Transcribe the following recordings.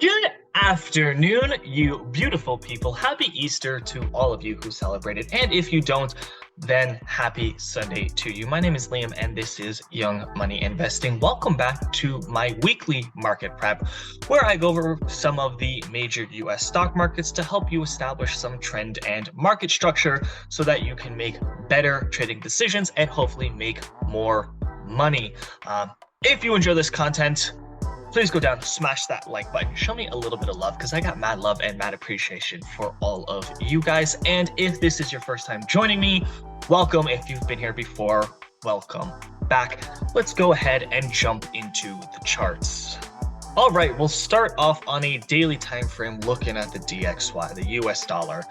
Good afternoon, you beautiful people. Happy Easter to all of you who celebrate it. And if you don't, then happy Sunday to you. My name is Liam, and this is Young Money Investing. Welcome back to my weekly market prep, where I go over some of the major US stock markets to help you establish some trend and market structure so that you can make better trading decisions and hopefully make more money. If you enjoy this content, please go down, smash that like button, show me a little bit of love because I got mad love and mad appreciation for all of you guys. And if this is your first time joining me, welcome. If you've been here before, welcome back. Let's go ahead and jump into the charts. All right, we'll start off on a daily time frame looking at the DXY, the US dollar.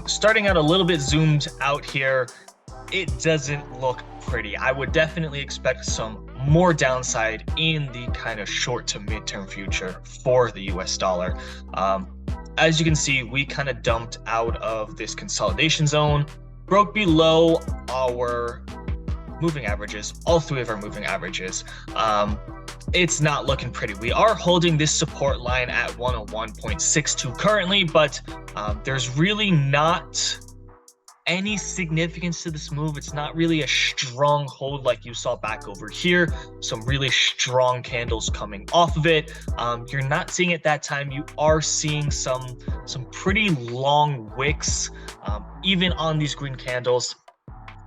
Starting out a little bit zoomed out here, it doesn't look pretty. I would definitely expect some more downside in the kind of short to midterm future for the US dollar. As you can see, we kind of dumped out of this consolidation zone, broke below our moving averages, all three of our moving averages. It's not looking pretty. We are holding this support line at 101.62 currently, but there's really not any significance to this move. It's not really a strong hold like you saw back over here. Some really strong candles coming off of it. You're not seeing it that time. You are seeing some pretty long wicks, even on these green candles,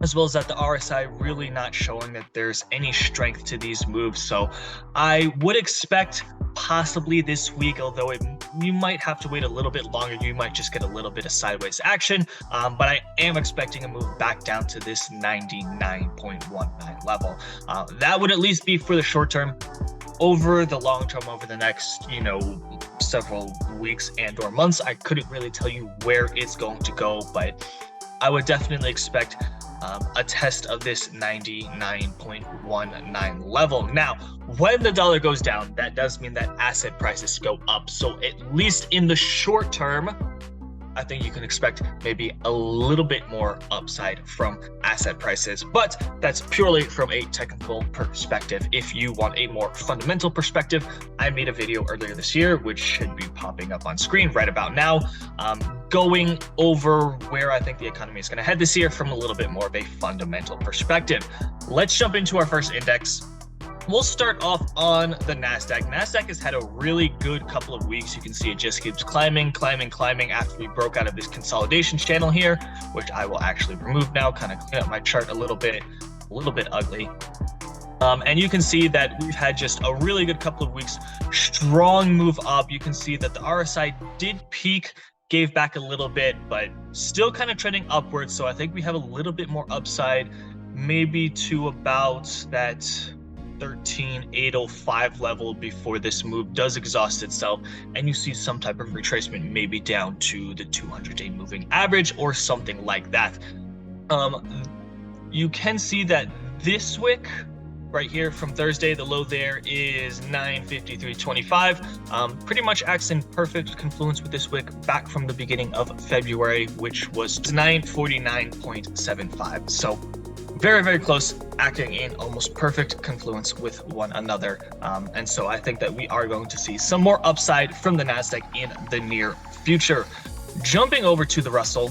as well as that the RSI really not showing that there's any strength to these moves. So I would expect possibly this week, although you might have to wait a little bit longer, you might just get a little bit of sideways action, but I am expecting a move back down to this 99.19 level. That would at least be for the short term. Over the long term, over the next several weeks and or months, I couldn't really tell you where it's going to go, but I would definitely expect a test of this 99.19 level. Now, when the dollar goes down, that does mean that asset prices go up. So at least in the short term, I think you can expect maybe a little bit more upside from asset prices, but that's purely from a technical perspective. If you want a more fundamental perspective, I made a video earlier this year, which should be popping up on screen right about now, going over where I think the economy is going to head this year from a little bit more of a fundamental perspective. Let's jump into our first index. We'll start off on the NASDAQ. NASDAQ has had a really good couple of weeks. You can see it just keeps climbing after we broke out of this consolidation channel here, which I will actually remove now, kind of clean up my chart a little bit ugly. And you can see that we've had just a really good couple of weeks, strong move up. You can see that the RSI did peak, gave back a little bit, but still kind of trending upwards. So I think we have a little bit more upside, maybe to about that 13,805 level before this move does exhaust itself and you see some type of retracement, maybe down to the 200-day moving average or something like that. You can see that this wick right here from Thursday, the low there is 953.25. Pretty much acts in perfect confluence with this wick back from the beginning of February, which was 949.75. So very, very close, acting in almost perfect confluence with one another. And so I think that we are going to see some more upside from the NASDAQ in the near future. Jumping over to the Russell.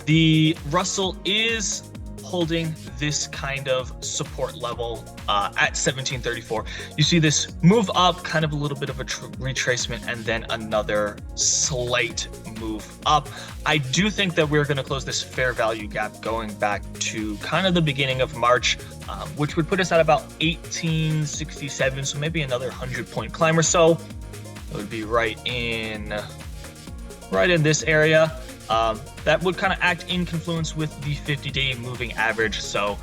The Russell is holding this kind of support level at 1734. You see this move up, kind of a little bit of a retracement, and then another slight move up. I do think that we're going to close this fair value gap going back to kind of the beginning of March, which would put us at about 1867, so maybe another 100-point climb or so. It would be right in this area. That would kind of act in confluence with the 50-day moving average. So,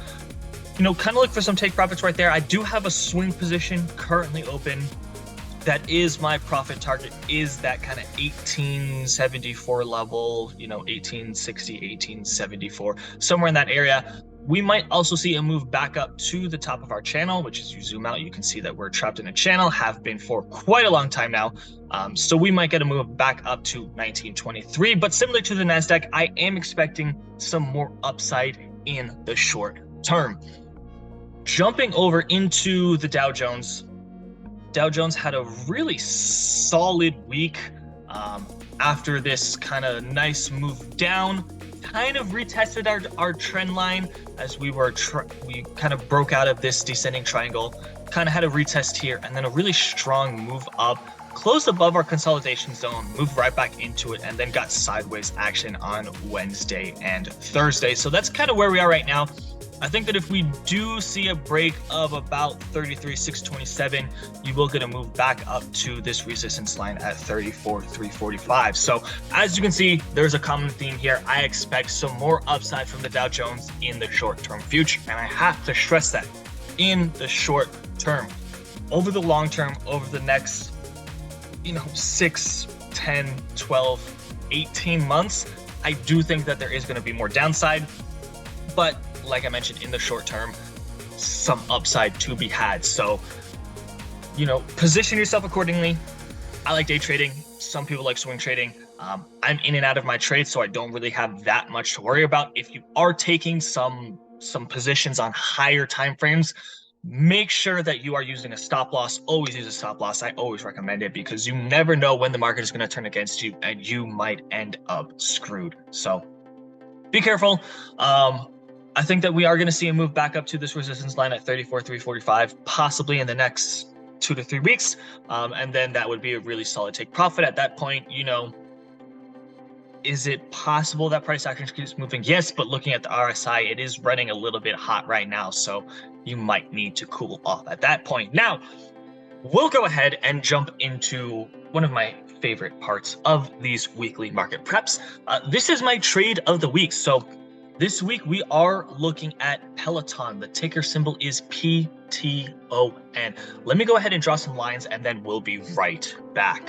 kind of look for some take profits right there. I do have a swing position currently open. That is my profit target, is that kind of 1874 level, 1860, 1874, somewhere in that area. We might also see a move back up to the top of our channel, which as you zoom out, you can see that we're trapped in a channel, have been for quite a long time now. So we might get a move back up to 1923, but similar to the NASDAQ, I am expecting some more upside in the short term. Jumping over into the Dow Jones. Dow Jones had a really solid week after this kind of nice move down. Kind of retested our trend line as we kind of broke out of this descending triangle, kind of had a retest here, and then a really strong move up, closed above our consolidation zone, moved right back into it, and then got sideways action on Wednesday and Thursday. So that's kind of where we are right now. I think that if we do see a break of about 33,627, you will get a move back up to this resistance line at 34,345. So as you can see, there's a common theme here. I expect some more upside from the Dow Jones in the short-term future. And I have to stress that in the short term. Over the long term, over the next 6, 10, 12, 18 months, I do think that there is going to be more downside. But like I mentioned, in the short term, some upside to be had. So, position yourself accordingly. I like day trading. Some people like swing trading. I'm in and out of my trades, so I don't really have that much to worry about. If you are taking some positions on higher time frames, make sure that you are using a stop loss. Always use a stop loss. I always recommend it because you never know when the market is going to turn against you and you might end up screwed. So be careful. I think that we are going to see a move back up to this resistance line at 34,345, possibly in the next 2 to 3 weeks. And then that would be a really solid take profit. At that point, is it possible that price action keeps moving? Yes, but looking at the RSI, it is running a little bit hot right now. So you might need to cool off at that point. Now, we'll go ahead and jump into one of my favorite parts of these weekly market preps. This is my trade of the week. So this week, we are looking at Peloton. The ticker symbol is PTON. Let me go ahead and draw some lines, and then we'll be right back.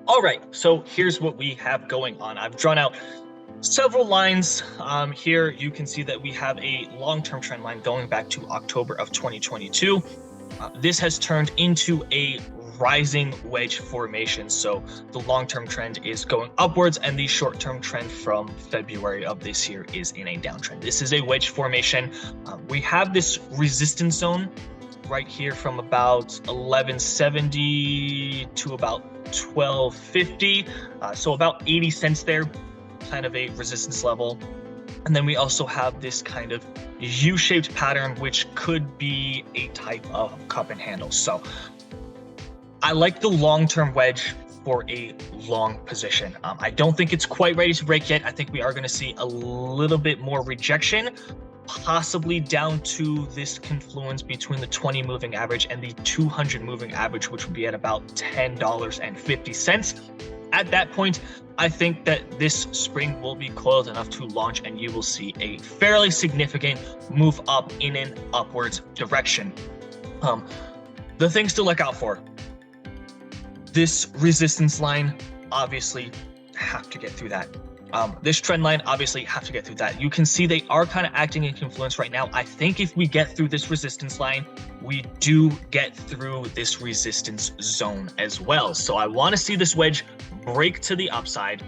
All right, so here's what we have going on. I've drawn out several lines. Here you can see that we have a long-term trend line going back to October of 2022. This has turned into a rising wedge formation. So the long-term trend is going upwards and the short-term trend from February of this year is in a downtrend. This is a wedge formation. We have this resistance zone right here from about 1170 to about 1250. So about 80 cents there, kind of a resistance level. And then we also have this kind of U-shaped pattern, which could be a type of cup and handle. So I like the long-term wedge for a long position. I don't think it's quite ready to break yet. I think we are going to see a little bit more rejection, possibly down to this confluence between the 20 moving average and the 200 moving average, which would be at about $10.50. At that point, I think that this spring will be coiled enough to launch and you will see a fairly significant move up in an upwards direction. The things to look out for. This resistance line, obviously, have to get through that. This trend line, obviously, have to get through that. You can see they are kind of acting in confluence right now. I think if we get through this resistance line, we do get through this resistance zone as well. So I want to see this wedge break to the upside.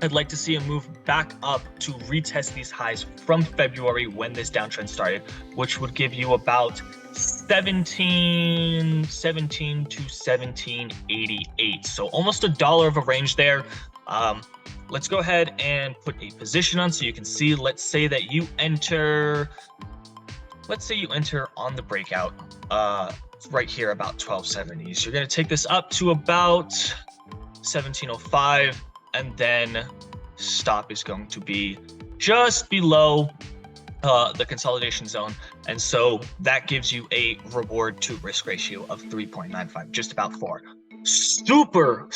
I'd like to see a move back up to retest these highs from February when this downtrend started, which would give you about 17 to 1788. So almost $1 of a range there. Let's go ahead and put a position on so you can see. Let's say that you enter, on the breakout right here about 1270. So you're going to take this up to about 1705, and then stop is going to be just below the consolidation zone. And so that gives you a reward to risk ratio of 3.95, just about 4. Super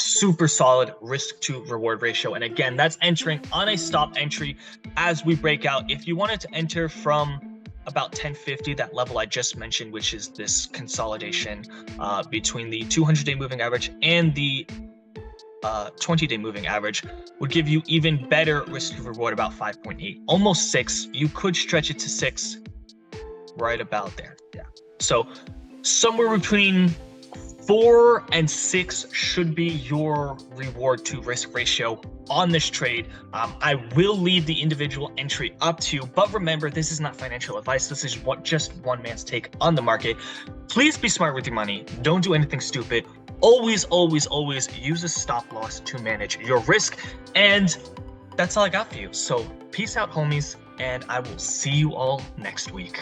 solid risk to reward ratio. And again, that's entering on a stop entry as we break out. If you wanted to enter from about 1050, that level I just mentioned, which is this consolidation between the 200-day moving average and the 20-day moving average, would give you even better risk to reward, about 5.8, almost 6. You could stretch it to 6, right about there. Yeah. So somewhere between 4 and 6 should be your reward to risk ratio on this trade. I will leave the individual entry up to you, but remember, this is not financial advice. This is just one man's take on the market. Please be smart with your money. Don't do anything stupid. Always, always, always use a stop loss to manage your risk. And that's all I got for you. So peace out, homies, and I will see you all next week.